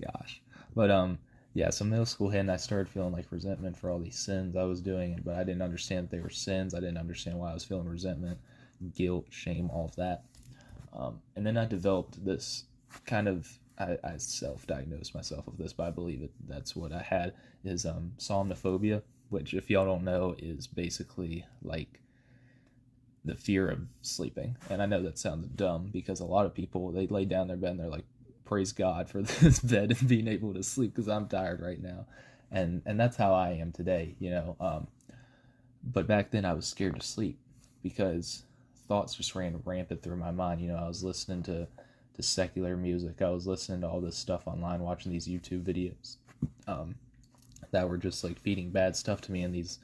Gosh. But yeah, so middle school hit and I started feeling like resentment for all these sins I was doing, but I didn't understand that they were sins. I didn't understand why I was feeling resentment, guilt, shame, all of that. And then I developed this kind of I self-diagnosed myself with this, but I believe that's what I had is somnophobia, which if y'all don't know is basically like the fear of sleeping. And I know that sounds dumb because a lot of people they lay down their bed and they're like, praise God for this bed and being able to sleep because I'm tired right now, and that's how I am today, you know. But back then I was scared to sleep because thoughts just ran rampant through my mind. You know, I was listening to secular music. I was listening to all this stuff online, watching these YouTube videos um, that were just like feeding bad stuff to me, and these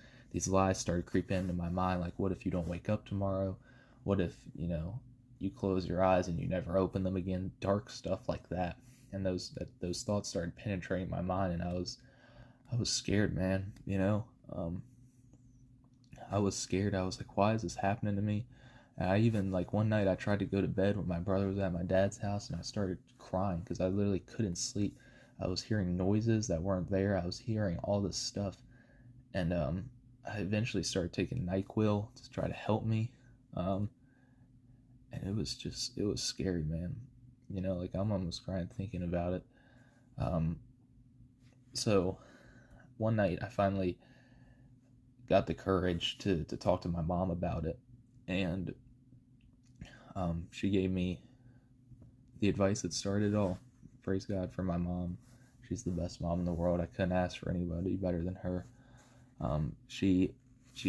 lies started creeping into my mind. Like, what if you don't wake up tomorrow? What if you close your eyes and you never open them again? Dark stuff like that, and those thoughts started penetrating my mind, and I was scared, man. I was scared. I was like, why is this happening to me? And I even, like, one night I tried to go to bed when my brother was at my dad's house and I started crying because I literally couldn't sleep. I was hearing noises that weren't there. I was hearing all this stuff. And I eventually started taking NyQuil to try to help me. Um, and it was scary, man. Like, I'm almost crying thinking about it. Um, so one night I finally got the courage to talk to my mom about it. And she gave me the advice that started it all. Praise God for my mom. She's the best mom in the world. I couldn't ask for anybody better than her. She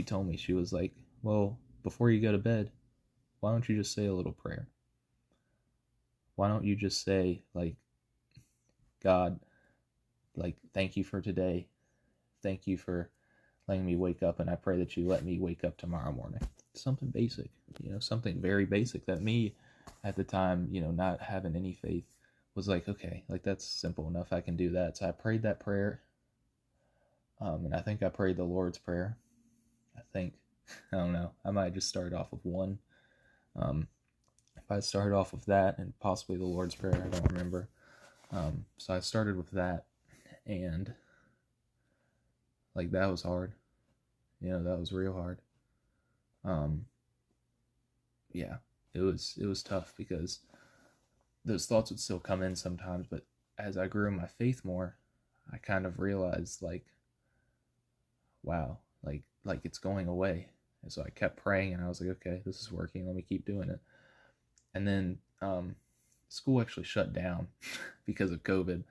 told me, she was like, well, before you go to bed, why don't you just say a little prayer? Why don't you just say, like, God, like, thank you for today. Thank you for letting me wake up, and I pray that you let me wake up tomorrow morning. Something basic, something very basic that me at the time, not having any faith, was like, okay, like that's simple enough. I can do that. So I prayed that prayer, and I think I prayed the Lord's Prayer. I think, I don't know. I might just start off with one. Um, if I started off with that and possibly the Lord's Prayer, I don't remember. So I started with that, and like that was hard. That was real hard. Um, yeah, it was tough because those thoughts would still come in sometimes, but as I grew in my faith more, I kind of realized like, wow, like it's going away. And so I kept praying and I was like, okay, this is working. Let me keep doing it. And then school actually shut down because of COVID.